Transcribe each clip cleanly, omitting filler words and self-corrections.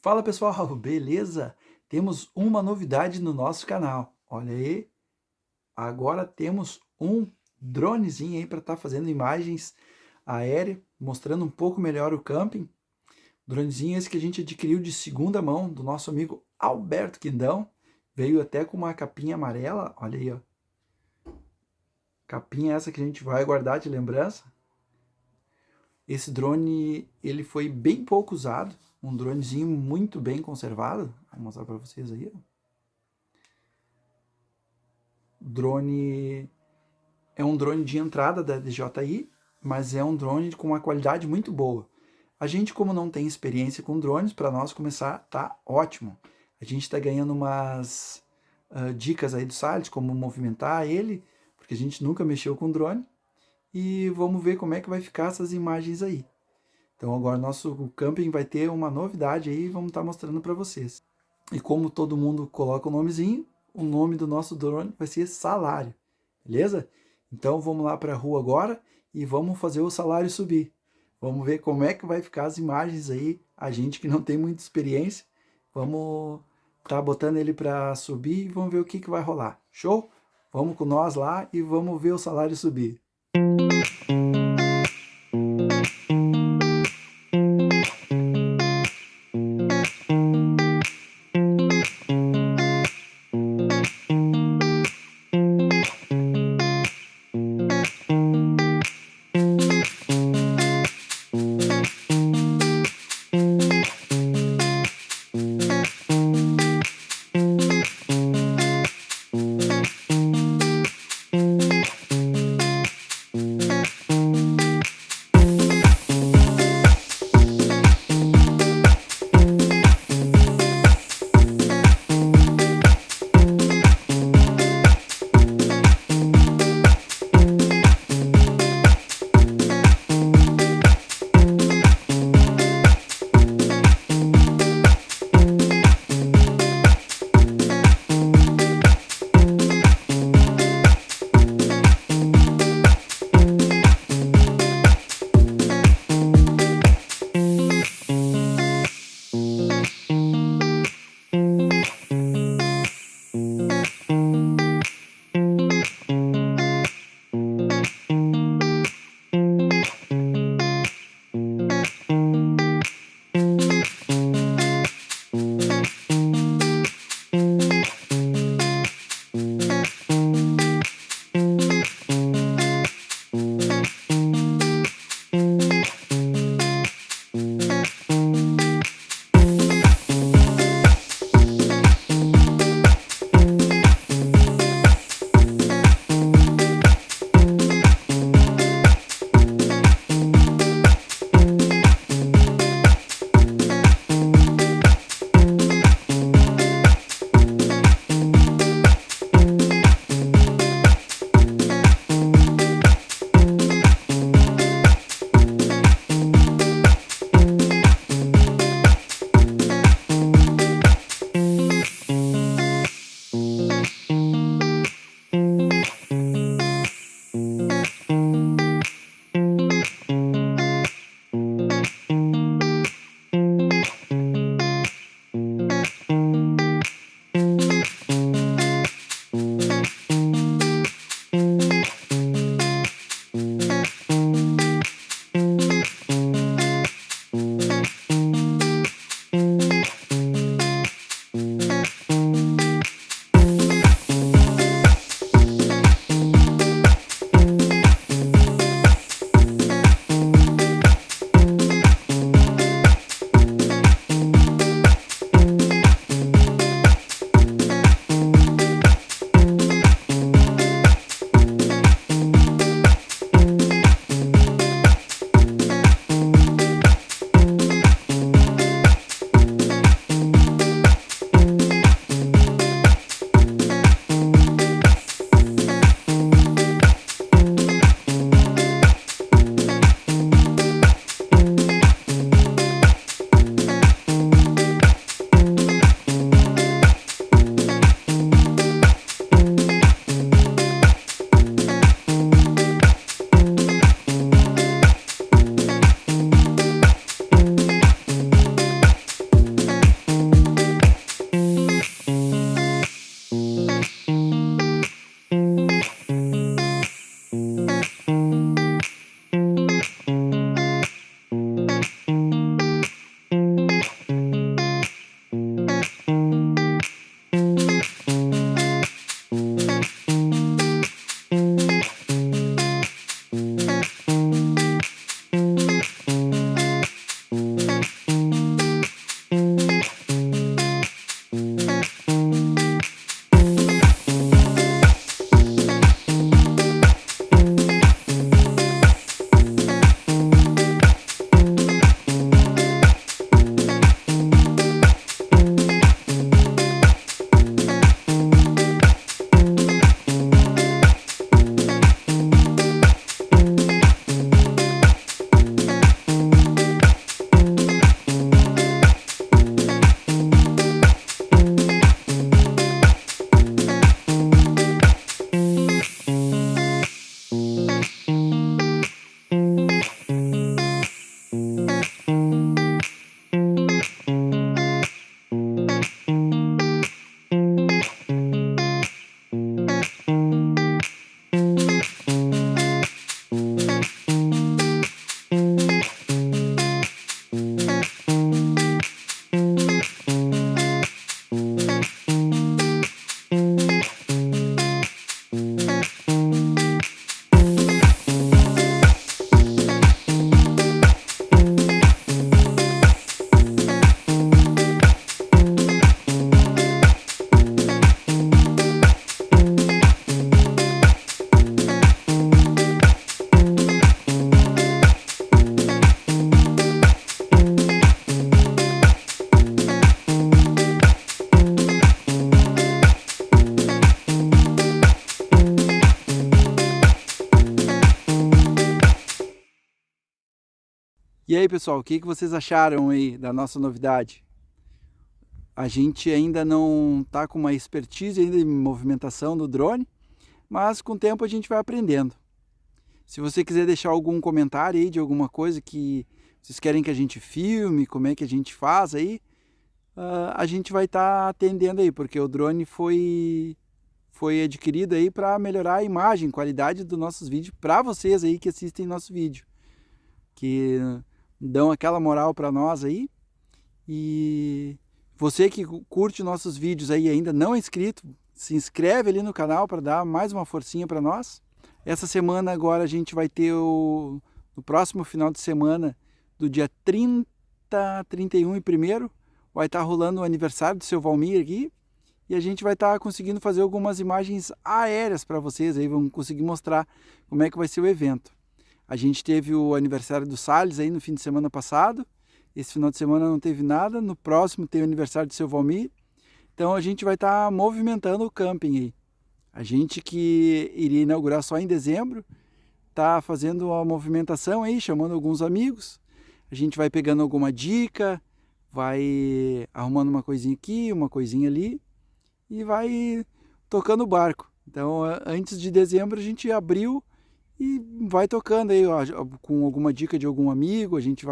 Fala pessoal, beleza? Temos uma novidade no nosso canal. Olha aí, agora temos um dronezinho aí para estar fazendo imagens aéreas, mostrando um pouco melhor o camping. Dronezinho esse que a gente adquiriu de segunda mão do nosso amigo Alberto Quindão. Veio até com uma capinha amarela, olha aí, ó. Capinha essa que a gente vai guardar de lembrança. Esse drone, ele foi bem pouco usado, um dronezinho muito bem conservado. Vou mostrar para vocês aí, ó. Drone é um drone de entrada da DJI, mas é um drone com uma qualidade muito boa. A gente, como não tem experiência com drones, para nós começar, tá ótimo. A gente está ganhando umas dicas aí do site, como movimentar ele, porque a gente nunca mexeu com drone, e vamos ver como é que vai ficar essas imagens aí. Então agora nosso camping vai ter uma novidade aí, vamos estar mostrando para vocês. E como todo mundo coloca o nomezinho, o nome do nosso drone vai ser Salário, beleza? Então vamos lá para a rua agora e vamos fazer o salário subir. Vamos ver como é que vai ficar as imagens aí, a gente que não tem muita experiência, vamos tá botando ele para subir e vamos ver o que vai rolar. Show? Vamos com nós lá e vamos ver o salário subir. aí, pessoal, o que vocês acharam aí da nossa novidade? A gente ainda não está com uma expertise ainda em movimentação do drone, mas com o tempo a gente vai aprendendo. Se você quiser deixar algum comentário aí de alguma coisa que vocês querem que a gente filme, como é que a gente faz aí, a gente vai estar atendendo aí, porque o drone foi adquirido aí para melhorar a imagem, qualidade dos nossos vídeos para vocês aí que assistem nosso vídeo, que dão aquela moral para nós aí. E você que curte nossos vídeos aí e ainda não é inscrito, se inscreve ali no canal para dar mais uma forcinha para nós. Essa semana agora a gente vai ter no próximo final de semana, do dia 30, 31 e 1º, vai estar rolando o aniversário do seu Valmir aqui. E a gente vai estar conseguindo fazer algumas imagens aéreas para vocês aí, vamos conseguir mostrar como é que vai ser o evento. A gente teve o aniversário do Salles aí no fim de semana passado. Esse final de semana não teve nada, no próximo tem o aniversário do seu Valmir. Então a gente vai estar movimentando o camping aí. A gente que iria inaugurar só em dezembro, está fazendo uma movimentação aí, chamando alguns amigos. A gente vai pegando alguma dica, vai arrumando uma coisinha aqui, uma coisinha ali e vai tocando o barco. Então antes de dezembro a gente abriu e vai tocando aí, ó, com alguma dica de algum amigo. A gente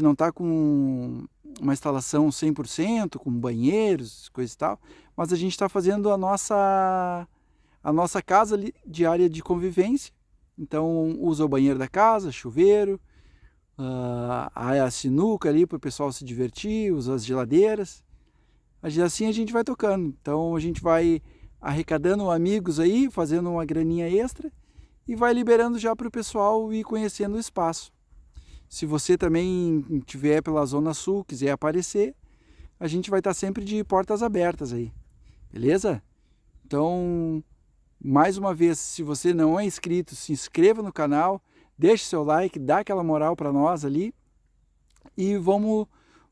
não está com uma instalação 100%, com banheiros, coisa e tal, mas a gente está fazendo a nossa casa de área de convivência. Então usa o banheiro da casa, chuveiro, a sinuca ali para o pessoal se divertir, usa as geladeiras. Assim a gente vai tocando. Então a gente vai arrecadando amigos aí, fazendo uma graninha extra e vai liberando já para o pessoal ir conhecendo o espaço. Se você também estiver pela Zona Sul, quiser aparecer, a gente vai estar sempre de portas abertas aí, beleza? Então, mais uma vez, se você não é inscrito, se inscreva no canal, deixe seu like, dá aquela moral para nós ali e vamos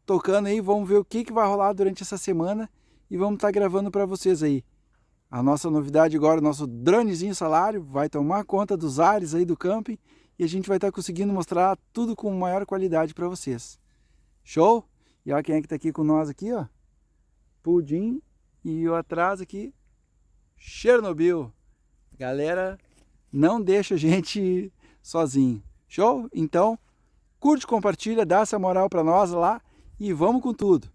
tocando aí, vamos ver o que vai rolar durante essa semana e vamos estar gravando para vocês aí. A nossa novidade agora, o nosso dronezinho salário, vai tomar conta dos ares aí do camping e a gente vai estar conseguindo mostrar tudo com maior qualidade para vocês. Show? E olha quem é que está aqui com nós aqui, ó. Pudim e o atrás aqui, Chernobyl. Galera, não deixa a gente sozinho. Show? Então, curte, compartilha, dá essa moral para nós lá e vamos com tudo.